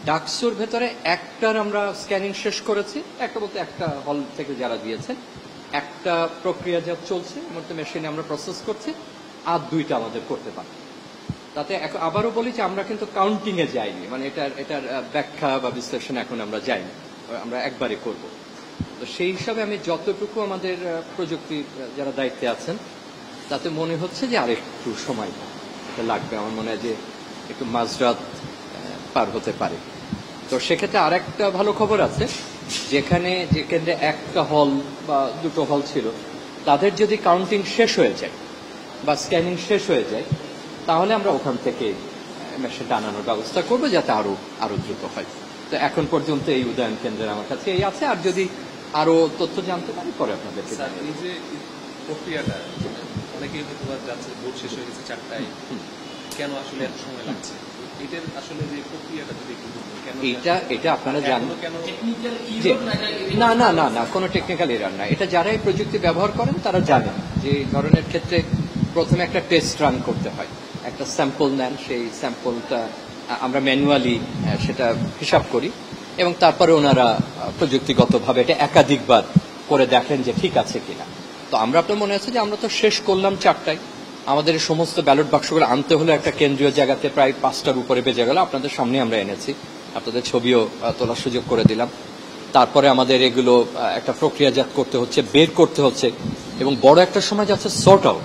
ডাকসুর ভেতরে একটার আমরা স্ক্যানিং শেষ করেছি, একটা বলতে একটা হল থেকে যারা দিয়েছেন, একটা প্রক্রিয়াজাত চলছে, মেশিনে আমরা প্রসেস করছি, আর দুইটা আমাদের করতে পারি। তাতে আবারও বলি যে আমরা কিন্তু কাউন্টিং এ যাইনি, মানে এটার ব্যাখ্যা বা বিশ্লেষণ এখন আমরা যাইনি, আমরা একবারে করব। তো সেই হিসাবে আমি যতটুকু আমাদের প্রযুক্তি যারা দায়িত্বে আছেন তাতে মনে হচ্ছে যে আরেকটু সময় লাগবে। আমার মনে হয় যে একটু মাঝরাত পার হতে পারে। তো সেক্ষেত্রে আরেকটা ভালো খবর আছে, যে কেন্দ্রে একটা হল বা দুটো হল ছিল, তাদের যদি কাউন্টিং শেষ হয়ে যায় বা স্ক্যানিং শেষ হয়ে যায়, তাহলে আমরা ওখান থেকে মেশিনটা আনানোর ব্যবস্থা করবো যাতে আরো দ্রুত হয়। তো এখন পর্যন্ত এই উদয়ন কেন্দ্রের আমার কাছে এই আছে, আর যদি আরো তথ্য জানতে পারি পরে আপনাদেরকে। এই যে প্রক্রিয়াটা অনেকেই হয়তো যাচ্ছে, ভোট শেষ হয়ে গেছে 4টায়, কেন আসলে এত সময় লাগছে? এটার আসলে যে প্রক্রিয়াটা যদি একটু এটা আপনারা জানেন। না, কোনো টেকনিক্যাল এরার না। এটা যারা এই প্রযুক্তি ব্যবহার করেন তারা জানেন যে এই ধরনের ক্ষেত্রে প্রথমে একটা টেস্ট রান করতে হয়, একটা স্যাম্পল নেন, সেই স্যাম্পলটা আমরা ম্যানুয়ালি সেটা হিসাব করি, এবং তারপরে ওনারা প্রযুক্তিগতভাবে এটা একাধিকবার করে দেখেন যে ঠিক আছে কিনা। তো আমরা, আপনার মনে আছে যে আমরা তো শেষ করলাম 4টায়, আমাদের সমস্ত ব্যালট বাক্সগুলো আনতে হলে একটা কেন্দ্রীয় জায়গাতে প্রায় 5টার উপরে বেজে গেল। আপনাদের সামনে আমরা এনেছি, আপনাদের ছবিও তোলার সুযোগ করে দিলাম। তারপরে আমাদের এগুলো একটা প্রক্রিয়াজাত করতে হচ্ছে, বের করতে হচ্ছে, এবং বড় একটা সময় যাচ্ছে সর্ট আউট,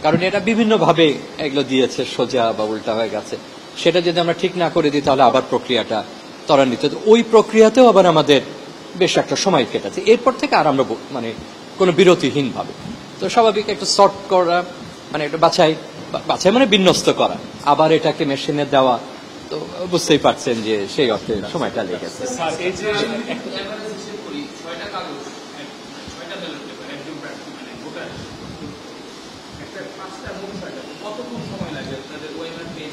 কারণ এটা বিভিন্নভাবে এগুলো দিয়েছে, সোজা বা উল্টা হয়ে গেছে। সেটা যদি আমরা ঠিক না করে দিই তাহলে আবার প্রক্রিয়াটা ত্বরান্বিত, ওই প্রক্রিয়াতেও আবার আমাদের বেশ একটা সময় কেটেছে। এরপর থেকে আর আমরা মানে কোনো বিরতিহীন ভাবে, তো স্বাভাবিক একটু সর্ট করা, মানে একটু বাছাই মানে বিন্যস্ত করা, আবার এটাকে মেশিনে দেওয়া, তো বুঝতেই পারছেন যে সেই অর্থে সময়টা লেগেছে।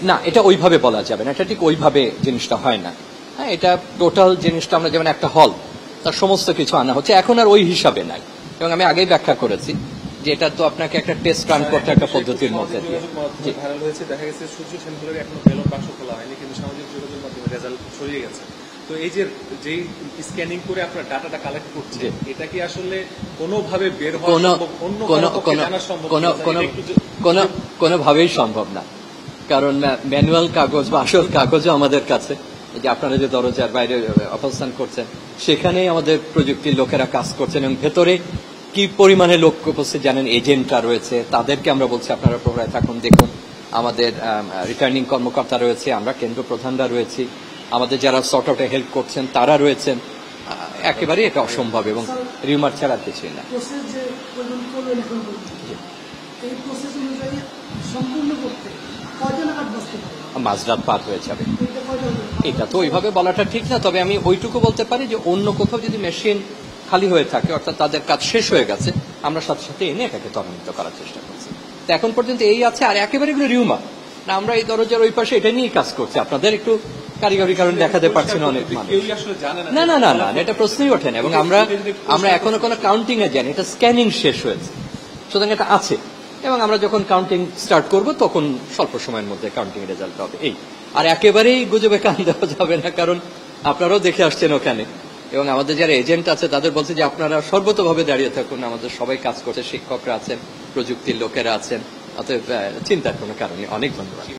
না, এটা ওইভাবে বলা যাবে না, এটা ঠিক ওইভাবে জিনিসটা হয় না। হ্যাঁ, এটা টোটাল জিনিসটা আমরা যেমন একটা হল, তার সমস্ত কিছু আনা হচ্ছে, এখন আর ওই হিসাবে নাই। এবং আমি আগেই ব্যাখ্যা করেছি যে এটা তো আপনাকে একটা টেস্ট রান করতে একটা পদ্ধতির মধ্যে দিয়ে। ভাইরাল হয়েছে, দেখা গেছে সূর্য সেনগুলোর এখনো ব্যালট বাক্স খোলা হয়নি, কিন্তু সামাজিক যোগাযোগের মাধ্যমে রেজাল্ট ছড়িয়ে গেছে। তো এই যে স্ক্যানিং করে আপনার ডাটাটা কালেক্ট করছে, এটা কি আসলে কোনোভাবে বের হওয়া সম্ভব? কোনোভাবেই সম্ভব না, কারণ ম্যানুয়াল কাগজ বা আসল কাগজও আমাদের কাছে, যে আপনারা যে দরজার বাইরে অবস্থান করছেন সেখানেই আমাদের প্রযুক্তির লোকেরা কাজ করছেন, এবং ভেতরে কি পরিমাণে লোক উপস্থিত জানেন, এজেন্টরা রয়েছে, তাদেরকে আমরা বলছি আপনারা প্রহরায় থাকুন, দেখুন। আমাদের রিটার্নিং কর্মকর্তা রয়েছে, আমরা কেন্দ্র প্রধানরা রয়েছি, আমাদের যারা সর্ট আউটে হেল্প করছেন তারা রয়েছেন। একেবারেই এটা অসম্ভব এবং রিউমার ছাড়া কিছুই না। মাঝরাত পার হয়ে যাবে, এটা তো ওইভাবে বলাটা ঠিক না। তবে আমি ওইটুকু বলতে পারি যে অন্য কোথাও যদি মেশিন খালি হয়ে থাকে, অর্থাৎ তাদের কাজ শেষ হয়ে গেছে, আমরা সাথে সাথে এনে এটাকে ত্বরান্বিত করার চেষ্টা করছি। তো এখন পর্যন্ত এই আছে, আর একেবারে এগুলো রিউমার না, আমরা এই দরজার ওই পাশে এটা নিয়েই কাজ করছি, আপনাদের একটু কারিগরি কারণ দেখাতে পারছি না অনেক মানুষ। না, এটা প্রশ্নই ওঠে না। এবং আমরা এখনো কোনো কাউন্টিং এ যাইনি, এটা স্ক্যানিং শেষ হয়েছে, সুতরাং এটা আছে। এবং আমরা যখন কাউন্টিং স্টার্ট করব তখন স্বল্প সময়ের মধ্যে কাউন্টিং রেজাল্ট হবে। এই আর একেবারেই গুজবে কান দেওয়া যাবে না, কারণ আপনারাও দেখে আসছেন ওখানে, এবং আমাদের যারা এজেন্ট আছে তাদের বলছে যে আপনারা সর্বতভাবে দাঁড়িয়ে থাকুন, আমাদের সবাই কাজ করছে, শিক্ষকরা আছেন, প্রযুক্তির লোকেরা আছেন, অতএব চিন্তার কোনো কারণে। অনেক ধন্যবাদ।